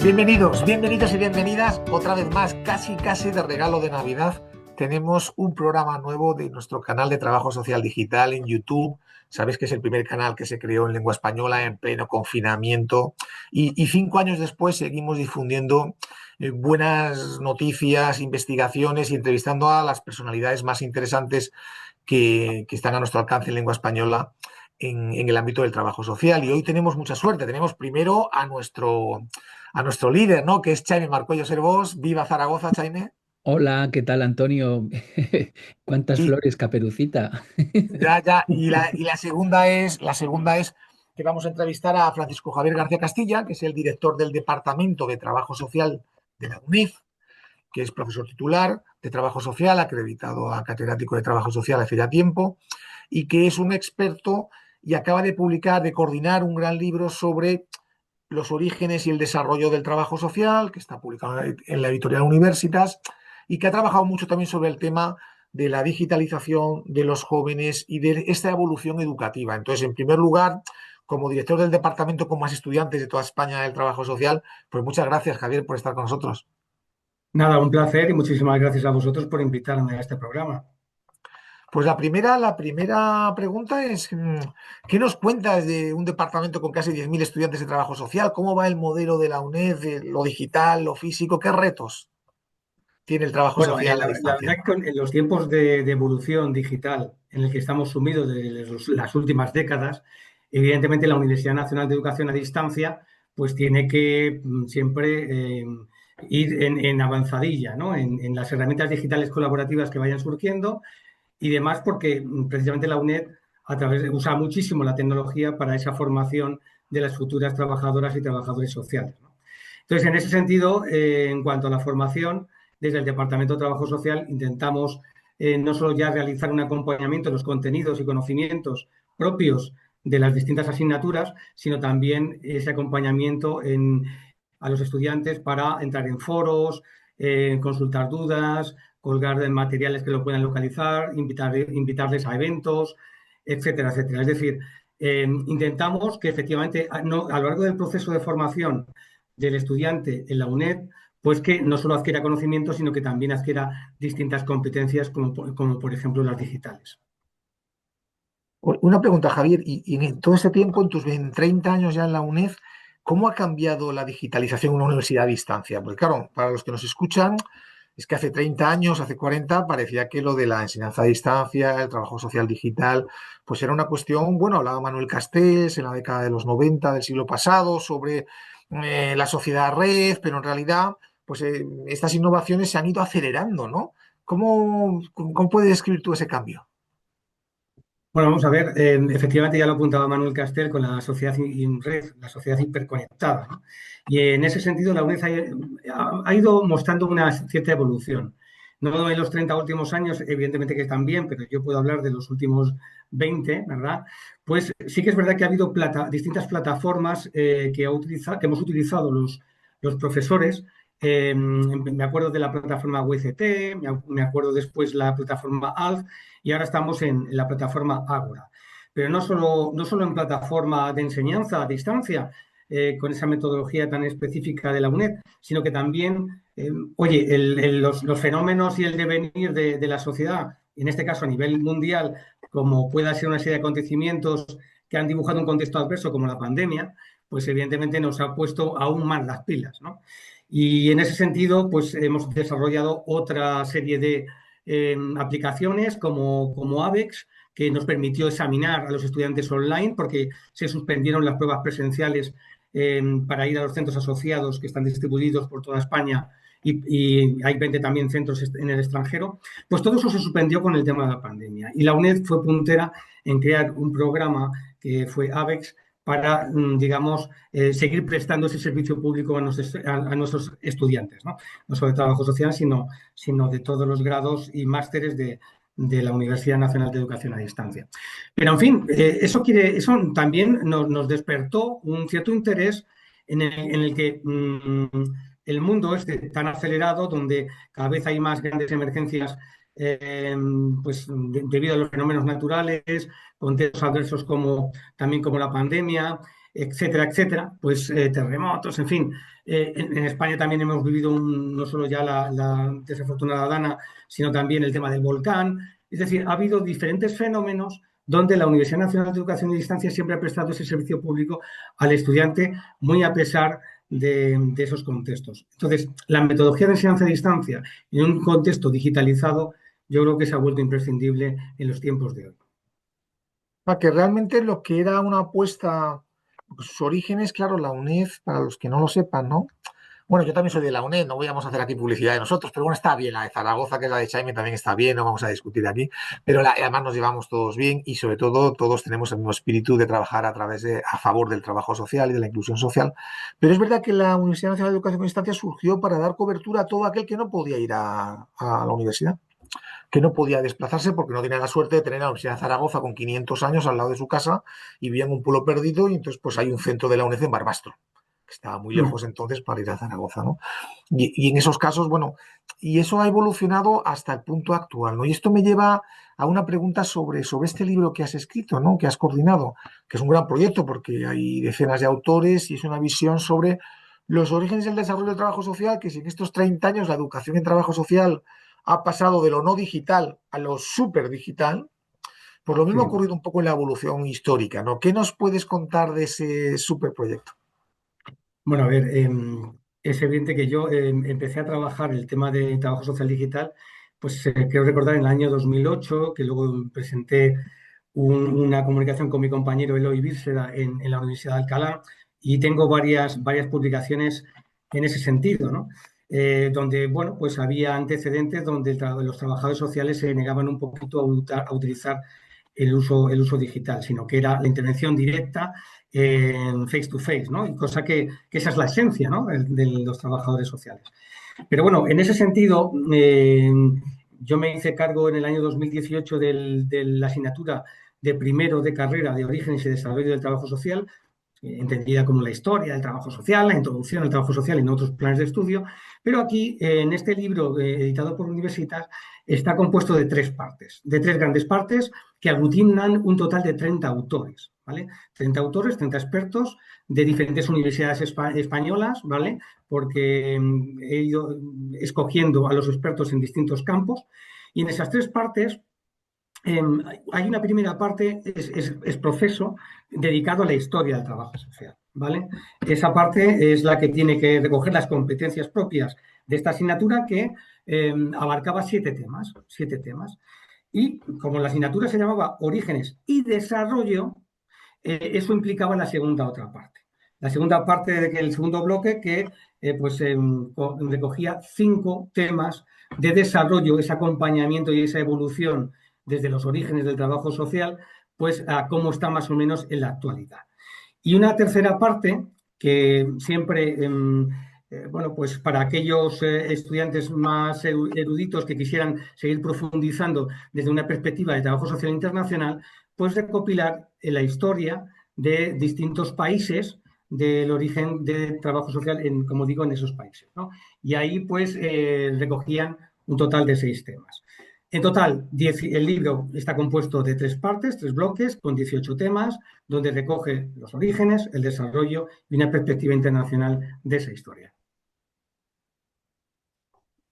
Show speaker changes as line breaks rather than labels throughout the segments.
Bienvenidos, bienvenidos y bienvenidas otra vez más, casi de regalo de Navidad. Tenemos un programa nuevo de nuestro canal de Trabajo Social Digital en YouTube. Sabéis que es el primer canal que se creó en lengua española en pleno confinamiento y 5 años después seguimos difundiendo buenas noticias, investigaciones y entrevistando a las personalidades más interesantes que están a nuestro alcance en lengua española en el ámbito del trabajo social. Y hoy tenemos mucha suerte. Tenemos primero a nuestro líder, ¿no? Que es Chaime Marcuello Servós. Viva Zaragoza, Chaime.
Hola, ¿qué tal, Antonio? ¿Cuántas
Y
flores, Caperucita?
ya. Y la segunda es que vamos a entrevistar a Francisco Javier García Castilla, que es el director del Departamento de Trabajo Social de la UNED, que es profesor titular de Trabajo Social, acreditado a catedrático de Trabajo Social hace ya tiempo, y que es un experto y acaba de publicar, de coordinar un gran libro sobre los orígenes y el desarrollo del trabajo social, que está publicado en la editorial Universitas, y que ha trabajado mucho también sobre el tema de la digitalización de los jóvenes y de esta evolución educativa. Entonces, en primer lugar, como director del departamento con más estudiantes de toda España del trabajo social, pues muchas gracias, Javier, por estar con nosotros.
Nada, un placer y muchísimas gracias a vosotros por invitarme a este programa.
Pues la primera pregunta es, ¿qué nos cuentas de un departamento con casi 10.000 estudiantes de trabajo social? ¿Cómo va el modelo de la UNED, de lo digital, lo físico? ¿Qué retos tiene el trabajo
Bueno,
social a
la verdad
distancia?
que en los tiempos de evolución digital en el que estamos sumidos desde las últimas décadas, evidentemente la Universidad Nacional de Educación a Distancia pues tiene que siempre ir en avanzadilla, ¿no? En las herramientas digitales colaborativas que vayan surgiendo y demás, porque precisamente la UNED usa muchísimo la tecnología para esa formación de las futuras trabajadoras y trabajadores sociales, ¿no? Entonces, en ese sentido, en cuanto a la formación, desde el Departamento de Trabajo Social intentamos no solo ya realizar un acompañamiento de los contenidos y conocimientos propios de las distintas asignaturas, sino también ese acompañamiento a los estudiantes para entrar en foros, consultar dudas, colgar materiales que lo puedan localizar, invitarles a eventos, etcétera, etcétera. Es decir, intentamos que efectivamente a lo largo del proceso de formación del estudiante en la UNED, pues que no solo adquiera conocimientos, sino que también adquiera distintas competencias, como por ejemplo las digitales.
Una pregunta, Javier, y en todo este tiempo, en tus 30 años ya en la UNED, ¿cómo ha cambiado la digitalización en una universidad a distancia? Porque claro, para los que nos escuchan, es que hace 30 años, hace 40, parecía que lo de la enseñanza a distancia, el trabajo social digital, pues era una cuestión, bueno, hablaba Manuel Castells en la década de los 90 del siglo pasado sobre la sociedad red, pero en realidad, pues estas innovaciones se han ido acelerando, ¿no? ¿Cómo puedes describir tú ese cambio?
Bueno, vamos a ver, efectivamente ya lo apuntaba Manuel Castel con la sociedad en red, la sociedad hiperconectada, ¿no? Y en ese sentido la UNED ha ido mostrando una cierta evolución. No en los 30 últimos años, evidentemente que también, pero yo puedo hablar de los últimos 20, ¿verdad? Pues sí que es verdad que ha habido distintas plataformas que hemos utilizado los profesores. Me acuerdo de la plataforma WCT, me acuerdo después la plataforma ALF, y ahora estamos en la plataforma Ágora. Pero no solo en plataforma de enseñanza a distancia, con esa metodología tan específica de la UNED, sino que también, oye, los fenómenos y el devenir de la sociedad, en este caso a nivel mundial, como pueda ser una serie de acontecimientos que han dibujado un contexto adverso como la pandemia, pues evidentemente nos ha puesto aún más las pilas, ¿no? Y en ese sentido, pues hemos desarrollado otra serie de aplicaciones como ABEX, que nos permitió examinar a los estudiantes online porque se suspendieron las pruebas presenciales para ir a los centros asociados que están distribuidos por toda España y hay 20 también centros en el extranjero. Pues todo eso se suspendió con el tema de la pandemia. Y la UNED fue puntera en crear un programa que fue ABEX para, digamos, seguir prestando ese servicio público a nuestros estudiantes, ¿no? No solo de trabajo social, sino de todos los grados y másteres de la Universidad Nacional de Educación a Distancia. Pero, en fin, eso también nos despertó un cierto interés en el que el mundo es tan acelerado, donde cada vez hay más grandes emergencias pues debido a los fenómenos naturales, contextos adversos también como la pandemia, etcétera, etcétera, pues terremotos, en fin. En España también hemos vivido no solo ya la desafortunada Dana, sino también el tema del volcán. Es decir, ha habido diferentes fenómenos donde la Universidad Nacional de Educación y Distancia siempre ha prestado ese servicio público al estudiante, muy a pesar de esos contextos. Entonces, la metodología de enseñanza a distancia en un contexto digitalizado, yo creo que se ha vuelto imprescindible en los tiempos de hoy.
Que realmente lo que era una apuesta, pues, sus orígenes, claro, la UNED, para los que no lo sepan, ¿no? Bueno, yo también soy de la UNED, no vamos a hacer aquí publicidad de nosotros, pero bueno, está bien la de Zaragoza, que es la de Chaime, también está bien, no vamos a discutir aquí, pero además nos llevamos todos bien y sobre todo todos tenemos el mismo espíritu de trabajar a favor del trabajo social y de la inclusión social. Pero es verdad que la Universidad Nacional de Educación y Distancia surgió para dar cobertura a todo aquel que no podía ir a la universidad, que no podía desplazarse porque no tenía la suerte de tener la Universidad de Zaragoza con 500 años al lado de su casa y vivía en un pueblo perdido y entonces pues hay un centro de la UNED en Barbastro, que estaba muy
Mm.
lejos entonces para ir a Zaragoza, ¿no? Y en esos casos, bueno, y eso ha evolucionado hasta el punto actual, ¿no? Y esto me lleva a una pregunta sobre este libro que has escrito, ¿no? Que has coordinado, que es un gran proyecto porque hay decenas de autores y es una visión sobre los orígenes del desarrollo del trabajo social, que si en estos 30 años la educación en trabajo social ha pasado de lo no digital a lo súper digital, pues lo mismo ha
Sí.
ocurrido un poco en la evolución histórica, ¿no? ¿Qué nos puedes contar de ese superproyecto?
Bueno, a ver, es evidente que yo empecé a trabajar el tema de trabajo social digital, pues quiero recordar en el año 2008, que luego presenté una comunicación con mi compañero Eloy Bírseda en la Universidad de Alcalá y tengo varias publicaciones en ese sentido, ¿no? Donde, bueno, pues había antecedentes donde los trabajadores sociales se negaban un poquito a utilizar el uso digital, sino que era la intervención directa en face to face, ¿no? Y cosa que esa es la esencia, ¿no? De los trabajadores sociales. Pero bueno, en ese sentido, yo me hice cargo en el año 2018 de la asignatura de primero de carrera de Orígenes y Desarrollo del Trabajo Social, entendida como la historia del trabajo social, la introducción al trabajo social en otros planes de estudio, pero aquí, en este libro editado por Universitas, está compuesto de tres partes, de tres grandes partes que aglutinan un total de 30 autores, ¿vale? 30 autores, 30 expertos de diferentes universidades españolas, ¿vale? Porque he ido escogiendo a los expertos en distintos campos y en esas tres partes eh, hay una primera parte, es proceso dedicado a la historia del trabajo social, ¿vale? Esa parte es la que tiene que recoger las competencias propias de esta asignatura que abarcaba 7 temas, 7 temas. Y como la asignatura se llamaba Orígenes y Desarrollo, eso implicaba la segunda otra parte. La segunda parte, el segundo bloque, que pues recogía 5 temas de desarrollo, ese acompañamiento y esa evolución desde los orígenes del trabajo social, pues a cómo está más o menos en la actualidad. Y una tercera parte que siempre, bueno, pues para aquellos estudiantes más eruditos que quisieran seguir profundizando desde una perspectiva de trabajo social internacional, pues recopilar la historia de distintos países del origen de trabajo social, como digo, en esos países, ¿no? Y ahí pues recogían un total de 6 temas. En total, el libro está compuesto de 3 partes, 3 bloques, con 18 temas, donde recoge los orígenes, el desarrollo y una perspectiva internacional de esa historia.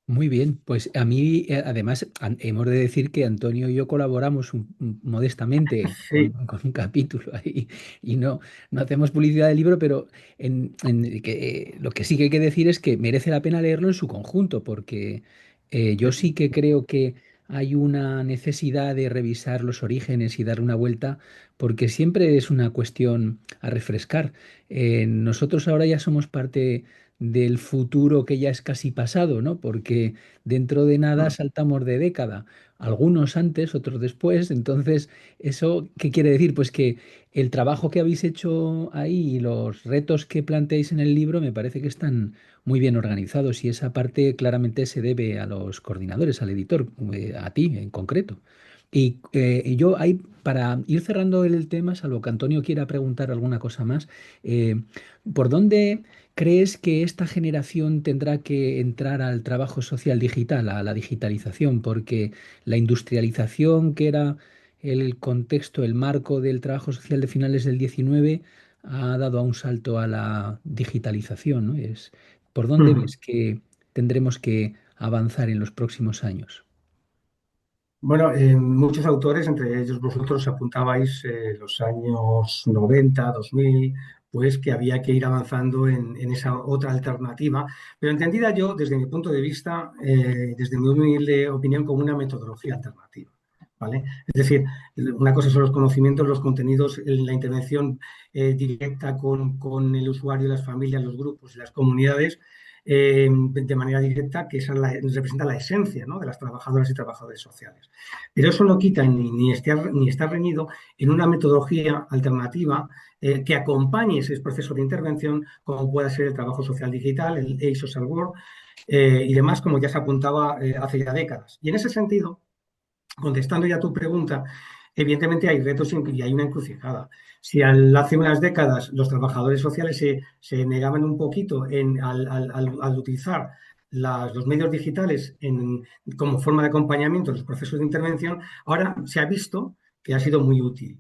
Muy bien, pues a mí además hemos de decir que Antonio y yo colaboramos modestamente
Sí,
con un capítulo ahí y no hacemos publicidad del libro, pero lo que sí que hay que decir es que merece la pena leerlo en su conjunto, porque yo sí que creo que hay una necesidad de revisar los orígenes y dar una vuelta, porque siempre es una cuestión a refrescar. Nosotros ahora ya somos parte del futuro que ya es casi pasado, ¿no? Porque dentro de nada saltamos de década, algunos antes, otros después. Entonces, ¿eso qué quiere decir? Pues que el trabajo que habéis hecho ahí y los retos que planteáis en el libro me parece que están muy bien organizados y esa parte claramente se debe a los coordinadores, al editor, a ti en concreto. Y yo ahí, para ir cerrando el tema, salvo que Antonio quiera preguntar alguna cosa más, ¿por dónde crees que esta generación tendrá que entrar al trabajo social digital, a la digitalización? Porque la industrialización, que era el contexto, el marco del trabajo social de finales del 19, ha dado a un salto a la digitalización, ¿no? ¿Por dónde
Ujú.
ves que tendremos que avanzar en los próximos años?
Bueno, muchos autores, entre ellos vosotros, apuntabais los años 90, 2000, pues que había que ir avanzando en esa otra alternativa, pero entendida yo, desde mi punto de vista, desde mi humilde opinión, como una metodología alternativa. ¿Vale? Es decir, una cosa son los conocimientos, los contenidos, la intervención directa con el usuario, las familias, los grupos y las comunidades, de manera directa, que esa representa la esencia, ¿no?, de las trabajadoras y trabajadores sociales. Pero eso no quita ni está reñido en una metodología alternativa que acompañe ese proceso de intervención, como pueda ser el trabajo social digital, el e-social work y demás, como ya se apuntaba hace ya décadas. Y en ese sentido, contestando ya tu pregunta, evidentemente hay retos y hay una encrucijada. Si hace unas décadas los trabajadores sociales se negaban un poquito al utilizar los medios digitales como forma de acompañamiento en los procesos de intervención, ahora se ha visto que ha sido muy útil,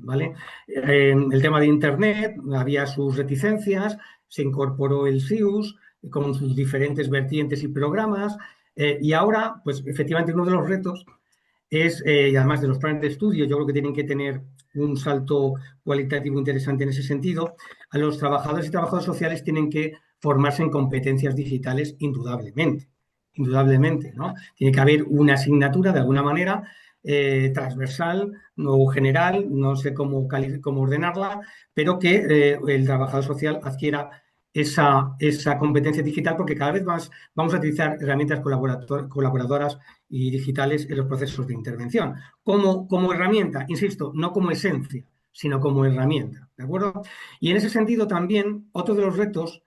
¿vale? El tema de Internet, había sus reticencias, se incorporó el SIUS con sus diferentes vertientes y programas, y ahora, pues efectivamente, uno de los retos y además de los planes de estudio, yo creo que tienen que tener un salto cualitativo interesante en ese sentido. A los trabajadores y trabajadoras sociales tienen que formarse en competencias digitales indudablemente, ¿no? Tiene que haber una asignatura de alguna manera transversal o general, no sé cómo ordenarla, pero que el trabajador social adquiera esa competencia digital, porque cada vez más vamos a utilizar herramientas colaboradoras y digitales en los procesos de intervención. Como herramienta, insisto, no como esencia, sino como herramienta, ¿de acuerdo? Y en ese sentido también, otro de los retos,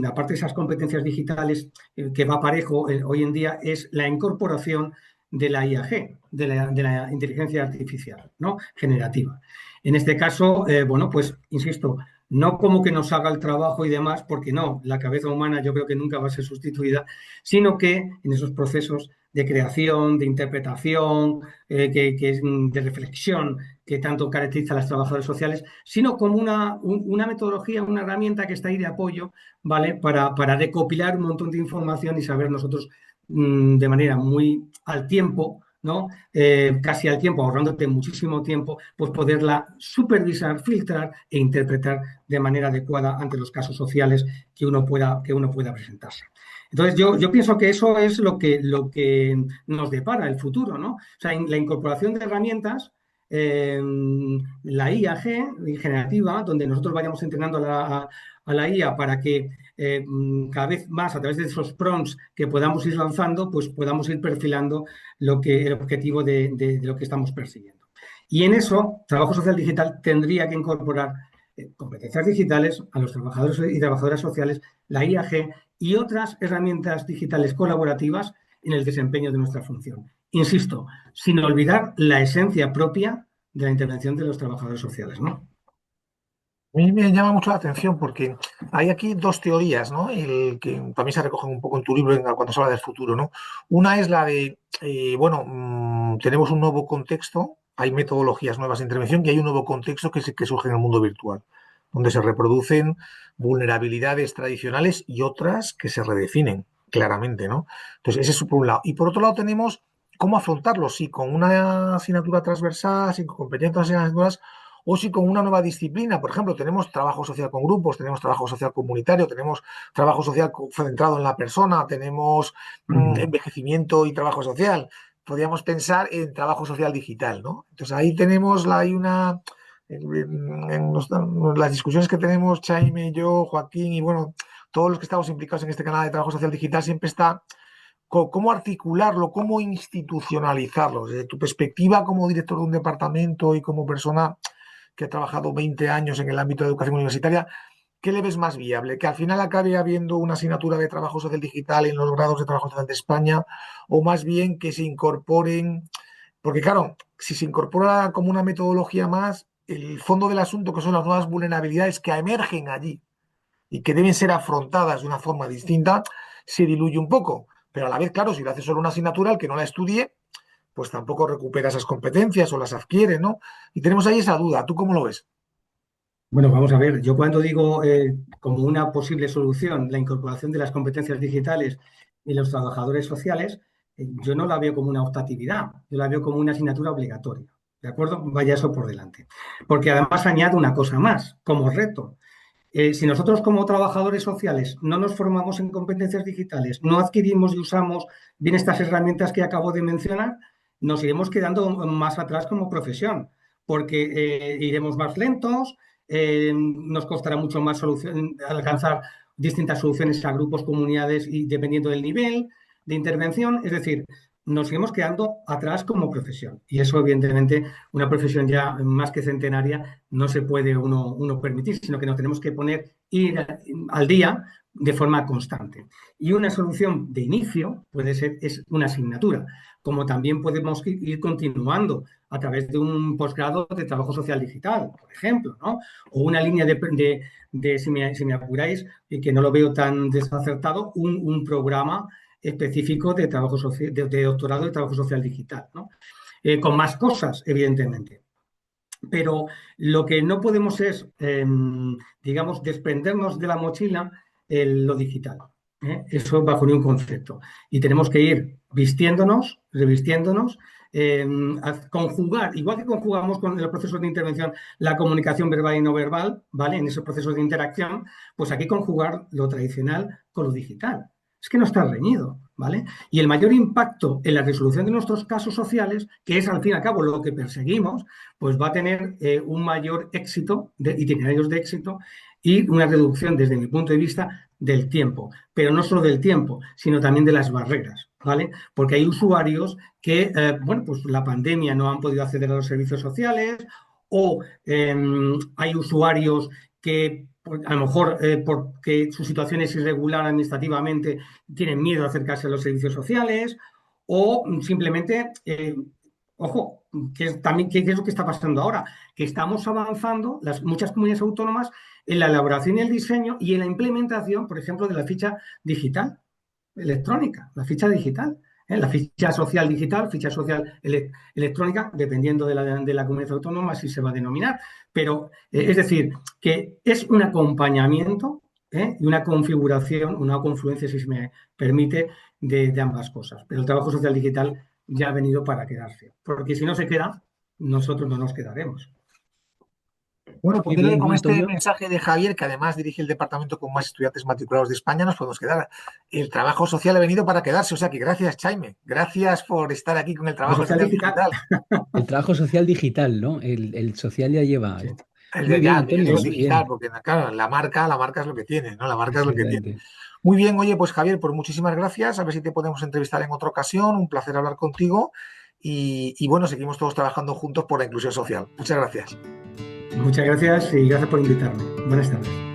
aparte de esas competencias digitales que va parejo hoy en día, es la incorporación de la IAG, de la inteligencia artificial, ¿no?, generativa. En este caso, bueno, pues, insisto, no como que nos haga el trabajo y demás, porque no, la cabeza humana yo creo que nunca va a ser sustituida, sino que en esos procesos de creación, de interpretación, de reflexión que tanto caracteriza a las trabajadoras sociales, sino como una metodología, una herramienta que está ahí de apoyo, ¿vale?, para recopilar un montón de información y saber nosotros de manera muy al tiempo, ¿no?, casi al tiempo, ahorrándote muchísimo tiempo, pues poderla supervisar, filtrar e interpretar de manera adecuada ante los casos sociales que uno pueda presentarse. Entonces, yo pienso que eso es lo que nos depara el futuro, ¿no? O sea, la incorporación de herramientas, la IAG generativa, donde nosotros vayamos entrenando a la IA para que cada vez más, a través de esos prompts que podamos ir lanzando, pues podamos ir perfilando el objetivo de lo que estamos persiguiendo. Y en eso, trabajo social digital tendría que incorporar competencias digitales a los trabajadores y trabajadoras sociales, la IAG y otras herramientas digitales colaborativas en el desempeño de nuestra función. Insisto, sin olvidar la esencia propia de la intervención de los trabajadores sociales, ¿no?
A mí me llama mucho la atención porque hay aquí dos teorías, ¿no? Que también se recogen un poco en tu libro cuando se habla del futuro, ¿no? Una es la de, bueno, tenemos un nuevo contexto, hay metodologías nuevas de intervención y hay un nuevo contexto que surge en el mundo virtual, donde se reproducen vulnerabilidades tradicionales y otras que se redefinen claramente, ¿no? Entonces, ese es por un lado. Y por otro lado tenemos cómo afrontarlo, sí, con una asignatura transversal, sí, con competencias asignaturas, o si con una nueva disciplina. Por ejemplo, tenemos trabajo social con grupos, tenemos trabajo social comunitario, tenemos trabajo social centrado en la persona, tenemos envejecimiento y trabajo social. Podríamos pensar en trabajo social digital, ¿no? Entonces ahí tenemos, hay una, en las discusiones que tenemos, Chaime, yo, Joaquín y bueno, todos los que estamos implicados en este canal de trabajo social digital, siempre está cómo articularlo, cómo institucionalizarlo. Desde tu perspectiva como director de un departamento y como persona que ha trabajado 20 años en el ámbito de educación universitaria, ¿qué le ves más viable? ¿Que al final acabe habiendo una asignatura de trabajo social digital en los grados de trabajo social de España? ¿O más bien que se incorporen? Porque claro, si se incorpora como una metodología más, el fondo del asunto, que son las nuevas vulnerabilidades que emergen allí y que deben ser afrontadas de una forma distinta, se diluye un poco. Pero a la vez, claro, si lo hace solo una asignatura, el que no la estudie, pues tampoco recupera esas competencias o las adquiere, ¿no? Y tenemos ahí esa duda. ¿Tú cómo lo ves?
Bueno, vamos a ver, yo cuando digo como una posible solución la incorporación de las competencias digitales en los trabajadores sociales, yo no la veo como una optatividad, yo la veo como una asignatura obligatoria, ¿de acuerdo? Vaya eso por delante. Porque además añado una cosa más, como reto. Si nosotros como trabajadores sociales no nos formamos en competencias digitales, no adquirimos y usamos bien estas herramientas que acabo de mencionar, nos iremos quedando más atrás como profesión, porque iremos más lentos, nos costará mucho más alcanzar distintas soluciones a grupos, comunidades y dependiendo del nivel de intervención. Es decir, nos iremos quedando atrás como profesión. Y eso, evidentemente, una profesión ya más que centenaria no se puede uno permitir, sino que nos tenemos que ir al día de forma constante. Y una solución de inicio puede ser es una asignatura, como también podemos ir continuando a través de un posgrado de trabajo social digital, por ejemplo, ¿no? O una línea si me apuráis, y que no lo veo tan desacertado, un programa específico de trabajo social, de doctorado de trabajo social digital, ¿no? Con más cosas, evidentemente. Pero lo que no podemos es, digamos, desprendernos de la mochila lo digital. Eso bajo ningún concepto. Y tenemos que ir vistiéndonos, revistiéndonos, a conjugar, igual que conjugamos con los procesos de intervención la comunicación verbal y no verbal, ¿vale? En esos procesos de interacción, pues aquí conjugar lo tradicional con lo digital. Es que no está reñido, ¿vale? Y el mayor impacto en la resolución de nuestros casos sociales, que es al fin y al cabo lo que perseguimos, pues va a tener un mayor éxito, de itinerarios de éxito y una reducción, desde mi punto de vista, del tiempo. Pero no solo del tiempo, sino también de las barreras, ¿vale? Porque hay usuarios que, bueno, pues la pandemia no han podido acceder a los servicios sociales o hay usuarios que a lo mejor porque su situación es irregular administrativamente, tienen miedo a acercarse a los servicios sociales o simplemente, ojo, también qué es lo que está pasando ahora, que estamos avanzando, muchas comunidades autónomas, en la elaboración y el diseño y en la implementación, por ejemplo, de la ficha digital electrónica, la ficha digital. La ficha social digital, ficha social electrónica, dependiendo de la comunidad autónoma, si se va a denominar. Pero, es decir, que es un acompañamiento y una configuración, una confluencia, si se me permite, de ambas cosas. Pero el trabajo social digital ya ha venido para quedarse. Porque si no se queda, nosotros no nos quedaremos.
Bueno,
Muy
pues creo que
bien,
con este
Antonio.
mensaje de Javier, que además dirige el departamento con más estudiantes matriculados de España, nos podemos quedar. El trabajo social ha venido para quedarse. O sea que gracias, Jaime. Gracias por estar aquí con el trabajo
Social
social
digital.
digital.
El trabajo social digital, ¿no? El social ya lleva
Sí.
algo. Muy bien,
Ya, yo
Antonio,
digo
muy
digital,
bien.
porque claro, la marca es lo que tiene, ¿no? La marca es lo que tiene.
Exactamente.
Muy bien, oye, pues Javier, pues muchísimas gracias. A ver si te podemos entrevistar en otra ocasión. Un placer hablar contigo. Y bueno, seguimos todos trabajando juntos por la inclusión social. Muchas gracias.
Muchas gracias y gracias por invitarme. Buenas tardes.